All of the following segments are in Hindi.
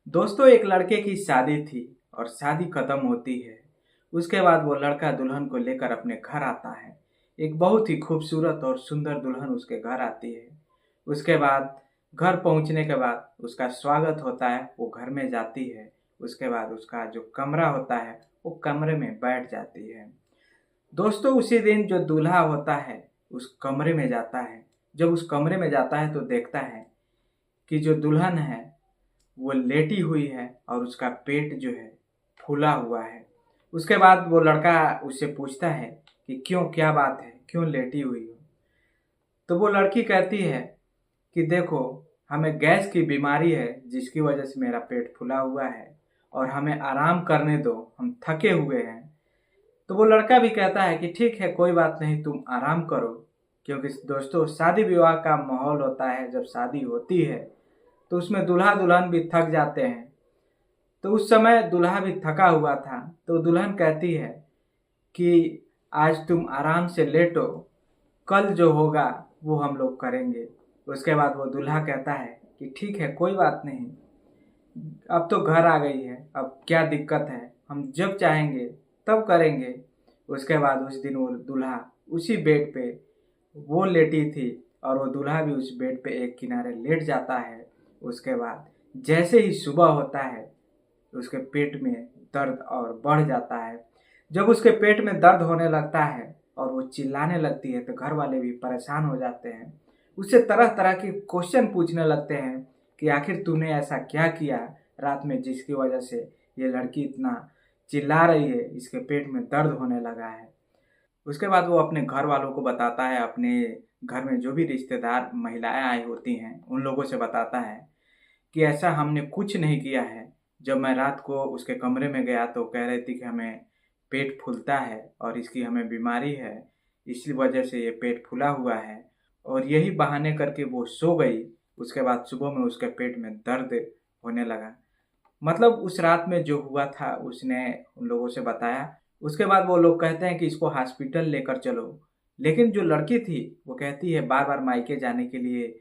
दोस्तों, एक लड़के की शादी थी और शादी खत्म होती है। उसके बाद वो लड़का दुल्हन को लेकर अपने घर आता है। एक बहुत ही खूबसूरत और सुंदर दुल्हन उसके घर आती है। उसके बाद घर पहुंचने के बाद उसका स्वागत होता है, वो घर में जाती है। उसके बाद उसका जो कमरा होता है वो कमरे में बैठ जाती है। दोस्तों, उसी दिन जो दूल्हा होता है उस कमरे में जाता है। जब उस कमरे में जाता है तो देखता है कि जो दुल्हन है वो लेटी हुई है और उसका पेट जो है फूला हुआ है। उसके बाद वो लड़का उससे पूछता है कि क्यों, क्या बात है, क्यों लेटी हुई हो। तो वो लड़की कहती है कि देखो, हमें गैस की बीमारी है जिसकी वजह से मेरा पेट फूला हुआ है और हमें आराम करने दो, हम थके हुए हैं। तो वो लड़का भी कहता है कि ठीक है, कोई बात नहीं, तुम आराम करो। क्योंकि दोस्तों, शादी विवाह का माहौल होता है, जब शादी होती है तो उसमें दूल्हा दुल्हन भी थक जाते हैं। तो उस समय दूल्हा भी थका हुआ था। तो दुल्हन कहती है कि आज तुम आराम से लेटो, कल जो होगा वो हम लोग करेंगे। उसके बाद वो दूल्हा कहता है कि ठीक है, कोई बात नहीं, अब तो घर आ गई है, अब क्या दिक्कत है, हम जब चाहेंगे तब करेंगे। उसके बाद उस दिन वो दूल्हा उसी बेड पे वो लेटी थी और वो दूल्हा भी उस बेड पे एक किनारे लेट जाता है। उसके बाद जैसे ही सुबह होता है उसके पेट में दर्द और बढ़ जाता है। जब उसके पेट में दर्द होने लगता है और वो चिल्लाने लगती है तो घर वाले भी परेशान हो जाते हैं। उससे तरह तरह के क्वेश्चन पूछने लगते हैं कि आखिर तूने ऐसा क्या किया रात में जिसकी वजह से ये लड़की इतना चिल्ला रही है, इसके पेट में दर्द होने लगा है। उसके बाद वो अपने घर वालों को बताता है, अपने घर में जो भी रिश्तेदार महिलाएं आई होती हैं उन लोगों से बताता है कि ऐसा हमने कुछ नहीं किया है। जब मैं रात को उसके कमरे में गया तो कह रही थी कि हमें पेट फूलता है और इसकी हमें बीमारी है, इसी वजह से ये पेट फूला हुआ है, और यही बहाने करके वो सो गई। उसके बाद सुबह में उसके पेट में दर्द होने लगा। मतलब उस रात में जो हुआ था उसने उन लोगों से बताया। उसके बाद वो लोग कहते हैं कि इसको हॉस्पिटल लेकर चलो। लेकिन जो लड़की थी वो कहती है, बार बार मायके जाने के लिए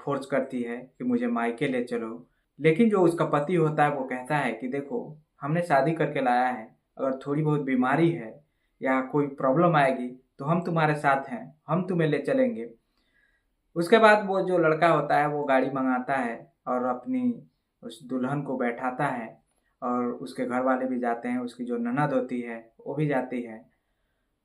फोर्स करती है कि मुझे मायके ले चलो। लेकिन जो उसका पति होता है वो कहता है कि देखो, हमने शादी करके लाया है, अगर थोड़ी बहुत बीमारी है या कोई प्रॉब्लम आएगी तो हम तुम्हारे साथ हैं, हम तुम्हें ले चलेंगे। उसके बाद वो जो लड़का होता है वो गाड़ी मंगाता है और अपनी उस दुल्हन को बैठाता है, और उसके घर वाले भी जाते हैं, उसकी जो ननद होती है वो भी जाती है।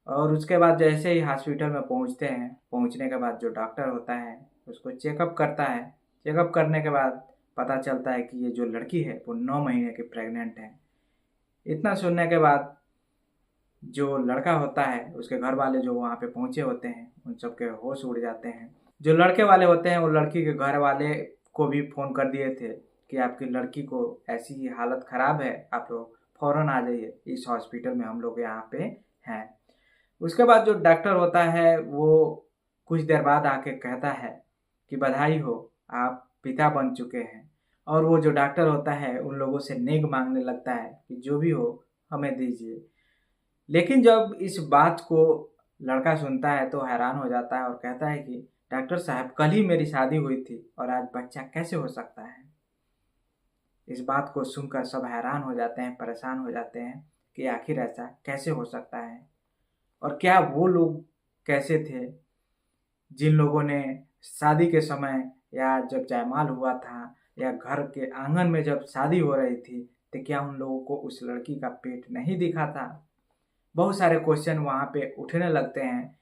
और उसके बाद जैसे ही हॉस्पिटल में पहुंचते हैं, पहुंचने के बाद जो डॉक्टर होता है उसको चेकअप करता है। चेकअप करने के बाद पता चलता है कि ये जो लड़की है वो 9 महीने की प्रेग्नेंट है। इतना सुनने के बाद जो लड़का होता है, उसके घर वाले जो वहाँ पे पहुँचे होते हैं, उन सबके होश उड़ जाते हैं। जो लड़के वाले होते हैं वो लड़की के घर वाले को भी फ़ोन कर दिए थे कि आपकी लड़की को ऐसी हालत ख़राब है, आप लोग फ़ौरन आ जाइए इस हॉस्पिटल में, हम लोग यहाँ पे हैं। उसके बाद जो डॉक्टर होता है वो कुछ देर बाद आके कहता है कि बधाई हो, आप पिता बन चुके हैं। और वो जो डॉक्टर होता है उन लोगों से नेग मांगने लगता है कि जो भी हो हमें दीजिए। लेकिन जब इस बात को लड़का सुनता है तो हैरान हो जाता है और कहता है कि डॉक्टर साहब, कल ही मेरी शादी हुई थी और आज बच्चा कैसे हो सकता है। इस बात को सुनकर सब हैरान हो जाते हैं, परेशान हो जाते हैं कि आखिर ऐसा कैसे हो सकता है, और क्या वो लोग कैसे थे जिन लोगों ने शादी के समय या जब जयमाल हुआ था या घर के आंगन में जब शादी हो रही थी, तो क्या उन लोगों को उस लड़की का पेट नहीं दिखा था। बहुत सारे क्वेश्चन वहाँ पे उठने लगते हैं।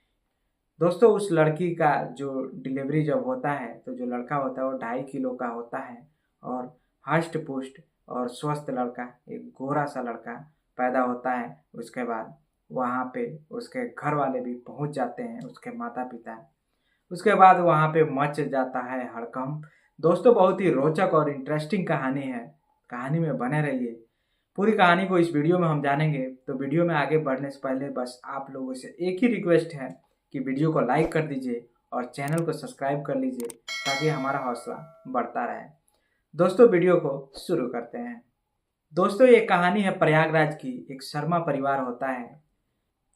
दोस्तों, उस लड़की का जो डिलीवरी जब होता है तो जो लड़का होता है वो 2.5 किलो का होता है, और हष्ट पुष्ट और स्वस्थ लड़का, एक गोरा सा लड़का पैदा होता है। उसके बाद वहाँ पे उसके घर वाले भी पहुँच जाते हैं, उसके माता पिता। उसके बाद वहाँ पे मच जाता है हड़कंप। दोस्तों, बहुत ही रोचक और इंटरेस्टिंग कहानी है, कहानी में बने रहिए। पूरी कहानी को इस वीडियो में हम जानेंगे, तो वीडियो में आगे बढ़ने से पहले बस आप लोगों से एक ही रिक्वेस्ट है कि वीडियो को लाइक कर दीजिए और चैनल को सब्सक्राइब कर लीजिए ताकि हमारा हौसला बढ़ता रहे। दोस्तों, वीडियो को शुरू करते हैं। दोस्तों, ये कहानी है प्रयागराज की। एक शर्मा परिवार होता है।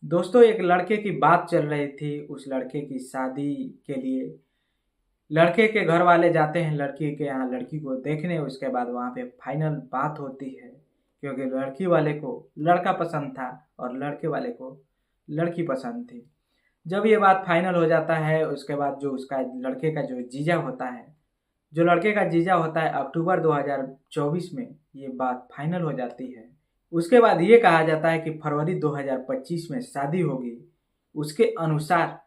दोस्तों, एक लड़के की बात चल रही थी, उस लड़के की शादी के लिए लड़के के घर वाले जाते हैं लड़की के यहाँ लड़की को देखने। उसके बाद वहाँ पे फाइनल बात होती है, क्योंकि लड़की वाले को लड़का पसंद था और लड़के वाले को लड़की पसंद थी। जब ये बात फाइनल हो जाता है, उसके बाद जो उसका लड़के का जो जीजा होता है, जो लड़के का जीजा होता है, अक्टूबर 2024 में ये बात फाइनल हो जाती है। उसके बाद ये कहा जाता है कि फरवरी 2025 में शादी होगी। उसके अनुसार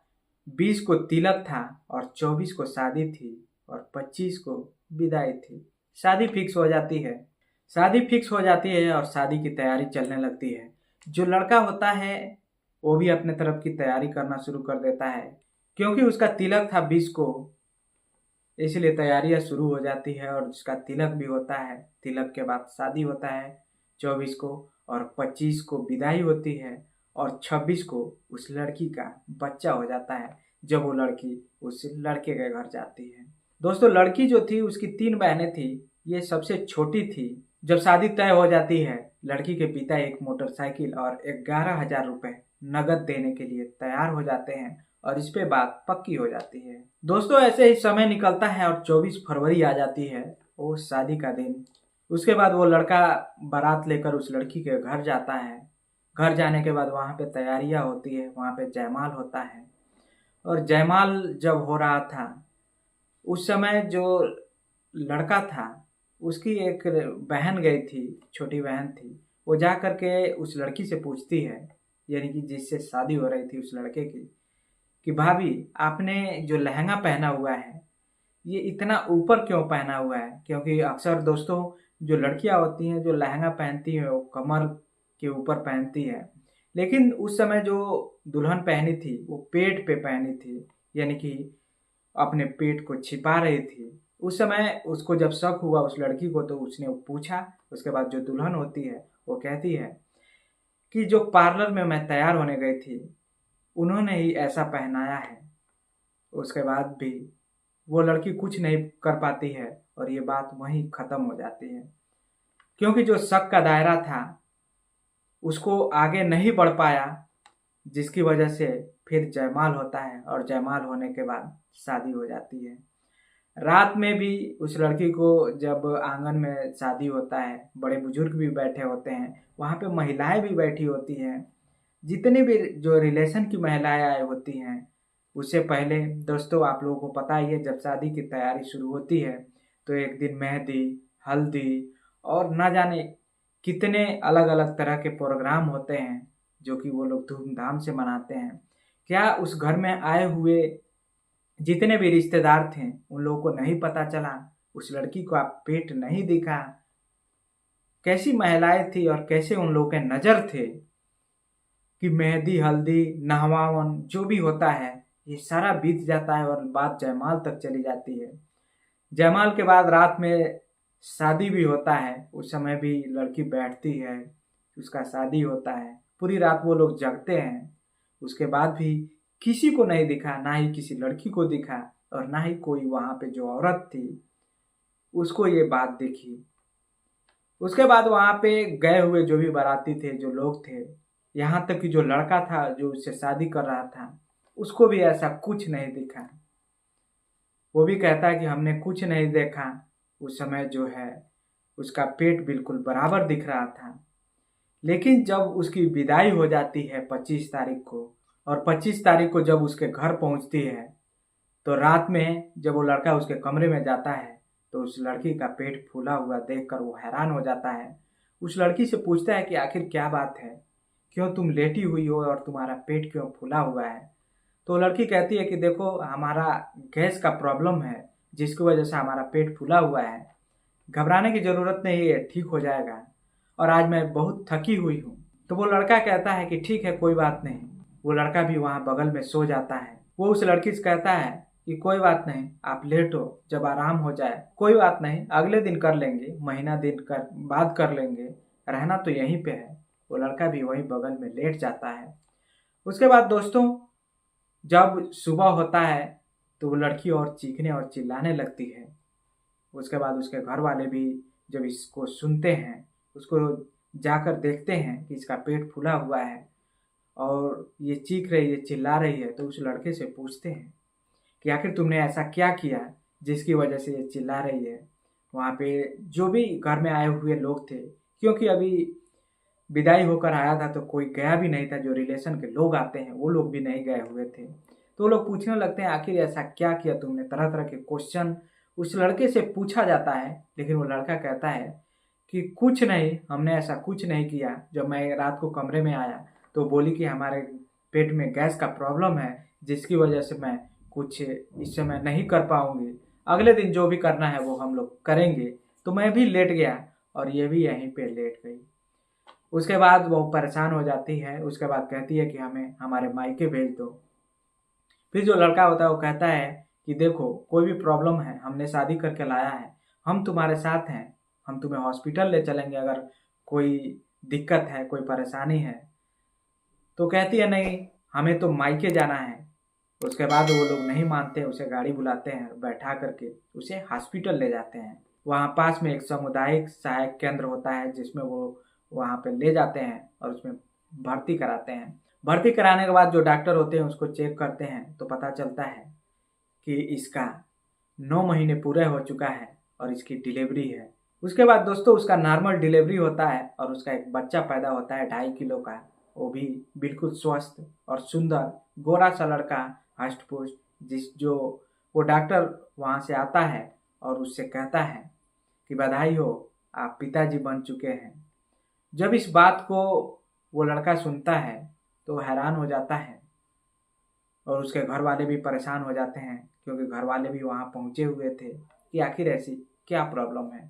20 को तिलक था और 24 को शादी थी और 25 को विदाई थी। शादी फिक्स हो जाती है। शादी फिक्स हो जाती है और शादी की तैयारी चलने लगती है। जो लड़का होता है वो भी अपने तरफ की तैयारी करना शुरू कर देता है, क्योंकि उसका तिलक था 20 को, इसलिए तैयारियां शुरू हो जाती है और उसका तिलक भी होता है। तिलक के बाद शादी होता है 24 को, और 25 को विदाई होती है और 26 को उस लड़की का बच्चा हो जाता है, जब वो लड़की उस लड़के के घर जाती है। दोस्तों, लड़की जो थी उसकी 3 बहनें थी, ये सबसे छोटी थी। जब शादी तय हो जाती है, लड़की के पिता एक मोटरसाइकिल और 11,000 रुपए नगद देने के लिए तैयार हो जाते हैं और इस पे बात पक्की हो जाती है। दोस्तों, ऐसे ही समय निकलता है और 24 फरवरी आ जाती है, वो शादी का दिन। उसके बाद वो लड़का बारात लेकर उस लड़की के घर जाता है। घर जाने के बाद वहाँ पे तैयारियां होती है, वहाँ पे जयमाल होता है। और जयमाल जब हो रहा था, उस समय जो लड़का था उसकी एक बहन गई थी, छोटी बहन थी। वो जा करके उस लड़की से पूछती है, यानी कि जिससे शादी हो रही थी उस लड़के की, कि भाभी आपने जो लहंगा पहना हुआ है ये इतना ऊपर क्यों पहना हुआ है? क्योंकि अक्सर दोस्तों जो लड़कियां होती हैं जो लहंगा पहनती हैं वो कमर के ऊपर पहनती है, लेकिन उस समय जो दुल्हन पहनी थी वो पेट पे पहनी थी, यानी कि अपने पेट को छिपा रही थी। उस समय उसको जब शक हुआ उस लड़की को, तो उसने पूछा। उसके बाद जो दुल्हन होती है वो कहती है कि जो पार्लर में मैं तैयार होने गई थी उन्होंने ही ऐसा पहनाया है। उसके बाद भी वो लड़की कुछ नहीं कर पाती है और ये बात वहीं खत्म हो जाती है, क्योंकि जो शक का दायरा था उसको आगे नहीं बढ़ पाया, जिसकी वजह से फिर जयमाल होता है और जयमाल होने के बाद शादी हो जाती है। रात में भी उस लड़की को जब आंगन में शादी होता है, बड़े बुजुर्ग भी बैठे होते हैं, वहाँ पे महिलाएं भी बैठी होती हैं। जितनी भी जो रिलेशन की महिलाएं आई होती हैं, उससे पहले दोस्तों आप लोगों को पता ही है, जब शादी की तैयारी शुरू होती है तो एक दिन मेहंदी, हल्दी और ना जाने कितने अलग अलग तरह के प्रोग्राम होते हैं जो कि वो लोग धूमधाम से मनाते हैं। क्या उस घर में आए हुए जितने भी रिश्तेदार थे उन लोगों को नहीं पता चला? उस लड़की को आप पेट नहीं दिखा? कैसी महिलाएं थी और कैसे उन लोगों के नजर थे कि मेहंदी, हल्दी, नहवावन जो भी होता है ये सारा बीत जाता है और बात जयमाल तक चली जाती है। जयमाल के बाद रात में शादी भी होता है। उस समय भी लड़की बैठती है, उसका शादी होता है, पूरी रात वो लोग जगते हैं। उसके बाद भी किसी को नहीं दिखा, ना ही किसी लड़की को दिखा और ना ही कोई वहां पे जो औरत थी उसको ये बात दिखी। उसके बाद वहां पे गए हुए जो भी बाराती थे, जो लोग थे, यहाँ तक कि जो लड़का था जो उससे शादी कर रहा था उसको भी ऐसा कुछ नहीं दिखा। वो भी कहता है कि हमने कुछ नहीं देखा। उस समय जो है उसका पेट बिल्कुल बराबर दिख रहा था। लेकिन जब उसकी विदाई हो जाती है 25 तारीख को, और 25 तारीख को जब उसके घर पहुंचती है, तो रात में जब वो लड़का उसके कमरे में जाता है तो उस लड़की का पेट फूला हुआ देखकर वो हैरान हो जाता है। उस लड़की से पूछता है कि आखिर क्या बात है, क्यों तुम लेटी हुई हो और तुम्हारा पेट क्यों फूला हुआ है? तो लड़की कहती है कि देखो हमारा गैस का प्रॉब्लम है जिसकी वजह से हमारा पेट फूला हुआ है, घबराने की जरूरत नहीं है, ठीक हो जाएगा, और आज मैं बहुत थकी हुई हूँ। तो वो लड़का कहता है कि ठीक है कोई बात नहीं। वो लड़का भी वहाँ बगल में सो जाता है। वो उस लड़की से कहता है कि कोई बात नहीं, आप लेटो, जब आराम हो जाए कोई बात नहीं, अगले दिन कर लेंगे, महीना दिन कर बाद कर लेंगे, रहना तो यहीं पे है। वो लड़का भी वहीं बगल में लेट जाता है। उसके बाद दोस्तों जब सुबह होता है तो वो लड़की और चीखने और चिल्लाने लगती है। उसके बाद उसके घर वाले भी जब इसको सुनते हैं, उसको जाकर देखते हैं कि इसका पेट फूला हुआ है और ये चीख रही है, चिल्ला रही है, तो उस लड़के से पूछते हैं कि आखिर तुमने ऐसा क्या किया जिसकी वजह से ये चिल्ला रही है। वहाँ पे जो भी घर में आए हुए लोग थे, क्योंकि अभी विदाई होकर आया था तो कोई गया भी नहीं था, जो रिलेशन के लोग आते हैं वो लोग भी नहीं गए हुए थे। तो वो लोग पूछने लगते हैं आखिर ऐसा क्या किया तुमने। तरह तरह के क्वेश्चन उस लड़के से पूछा जाता है, लेकिन वो लड़का कहता है कि कुछ नहीं, हमने ऐसा कुछ नहीं किया। जब मैं रात को कमरे में आया तो बोली कि हमारे पेट में गैस का प्रॉब्लम है, जिसकी वजह से मैं कुछ इस समय नहीं कर पाऊंगी, अगले दिन जो भी करना है वो हम लोग करेंगे। तो मैं भी लेट गया और ये भी यहीं पे लेट गई। उसके बाद वो परेशान हो जाती है। उसके बाद कहती है कि हमें हमारे मायके भेज दो। फिर जो लड़का होता है वो कहता है कि देखो, कोई भी प्रॉब्लम है, हमने शादी करके लाया है, हम तुम्हारे साथ हैं, हम तुम्हें हॉस्पिटल ले चलेंगे अगर कोई दिक्कत है, कोई परेशानी है। तो कहती है नहीं, हमें तो मायके जाना है। उसके बाद वो लोग नहीं मानते, उसे गाड़ी बुलाते हैं, बैठा करके उसे हॉस्पिटल ले जाते हैं। वहाँ पास में एक सामुदायिक सहायक केंद्र होता है, जिसमें वो वहाँ पे ले जाते हैं और उसमें भर्ती कराते हैं। भर्ती कराने के बाद जो डॉक्टर होते हैं उसको चेक करते हैं, तो पता चलता है कि इसका 9 महीने पूरे हो चुका है और इसकी डिलीवरी है। उसके बाद दोस्तों उसका नॉर्मल डिलीवरी होता है और उसका एक बच्चा पैदा होता है 2.5 किलो का। वो भी बिल्कुल स्वस्थ और सुंदर गोरा सा लड़का, हष्ट पुष्ट। जो वो डॉक्टर वहाँ से आता है और उससे कहता है कि बधाई हो, आप पिताजी बन चुके हैं। जब इस बात को वो लड़का सुनता है तो हैरान हो जाता है और उसके घर वाले भी परेशान हो जाते हैं, क्योंकि घर वाले भी वहाँ पहुँचे हुए थे कि आखिर ऐसी क्या प्रॉब्लम है।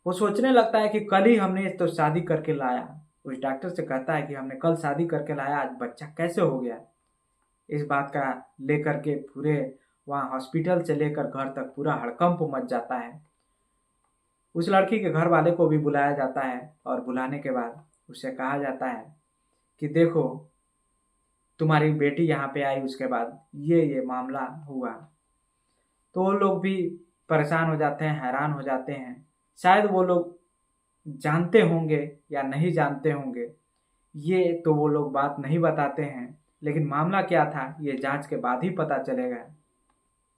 वो सोचने लगता है कि कल ही हमने तो शादी करके लाया। उस डॉक्टर से कहता है कि हमने कल शादी करके लाया, आज बच्चा कैसे हो गया। इस बात का लेकर के पूरे वहाँ हॉस्पिटल से लेकर घर तक पूरा हड़कंप मच जाता है। उस लड़की के घर वाले को भी बुलाया जाता है और बुलाने के बाद उससे कहा जाता है कि देखो, तुम्हारी बेटी यहाँ पे आई, उसके बाद ये मामला हुआ। तो वो लोग भी परेशान हो जाते हैं, हैरान हो जाते हैं। शायद वो लोग जानते होंगे या नहीं जानते होंगे, ये तो वो लोग बात नहीं बताते हैं, लेकिन मामला क्या था ये जांच के बाद ही पता चलेगा।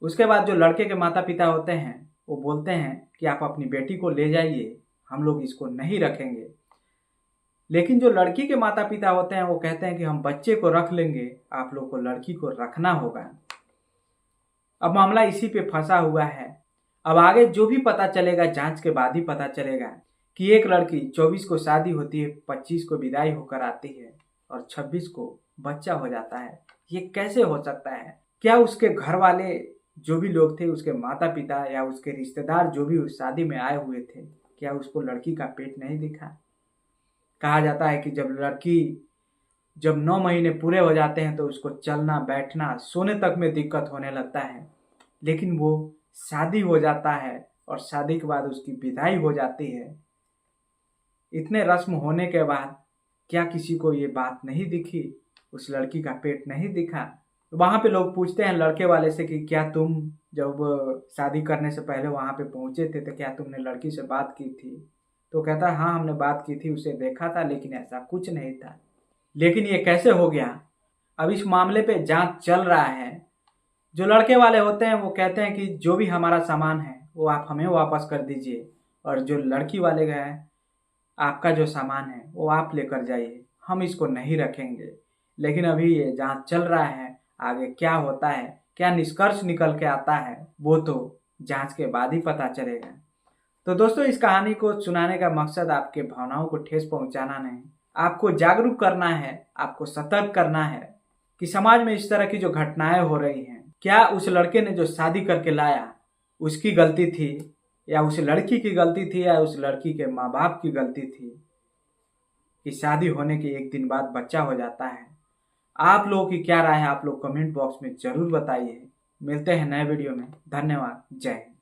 उसके बाद जो लड़के के माता पिता होते हैं वो बोलते हैं कि आप अपनी बेटी को ले जाइए, हम लोग इसको नहीं रखेंगे। लेकिन जो लड़की के माता पिता होते हैं वो कहते हैं कि हम बच्चे को रख लेंगे, आप लोग को लड़की को रखना होगा। अब मामला इसी पे फंसा हुआ है। अब आगे जो भी पता चलेगा जांच के बाद ही पता चलेगा कि एक लड़की 24 को शादी होती है, 25 को विदाई होकर आती है और 26 को बच्चा हो जाता है। ये कैसे हो सकता है? क्या उसके घर वाले जो भी लोग थे, उसके माता पिता या उसके रिश्तेदार जो भी उस शादी में आए हुए थे, क्या उसको लड़की का पेट नहीं दिखा? कहा जाता है कि जब 9 महीने पूरे हो जाते हैं तो उसको चलना, बैठना, सोने तक में दिक्कत होने लगता है। लेकिन वो शादी हो जाता है और शादी के बाद उसकी विदाई हो जाती है। इतने रस्म होने के बाद क्या किसी को ये बात नहीं दिखी? उस लड़की का पेट नहीं दिखा? वहाँ पे लोग पूछते हैं लड़के वाले से कि क्या तुम जब शादी करने से पहले वहाँ पे पहुँचे थे तो क्या तुमने लड़की से बात की थी? तो कहता है हाँ, हमने बात की थी, उसे देखा था, लेकिन ऐसा कुछ नहीं था। लेकिन ये कैसे हो गया? अब इस मामले पे जांच चल रहा है। जो लड़के वाले होते हैं वो कहते हैं कि जो भी हमारा सामान है वो आप हमें वापस कर दीजिए, और जो लड़की वाले गए, आपका जो सामान है वो आप लेकर जाइए, हम इसको नहीं रखेंगे। लेकिन अभी ये जांच चल रहा है, आगे क्या होता है, क्या निष्कर्ष निकल के आता है, वो तो जांच के बाद ही पता चलेगा। तो दोस्तों, इस कहानी को सुनाने का मकसद आपके भावनाओं को ठेस पहुंचाना नहीं, आपको जागरूक करना है, आपको सतर्क करना है कि समाज में इस तरह की जो घटनाएं हो रही हैं, क्या उस लड़के ने जो शादी करके लाया उसकी गलती थी, या उस लड़की की गलती थी, या उस लड़की के माँ बाप की गलती थी कि शादी होने के एक दिन बाद बच्चा हो जाता है। आप लोगों की क्या राय है, आप लोग कमेंट बॉक्स में जरूर बताइए। मिलते हैं नए वीडियो में। धन्यवाद। जय हिंद।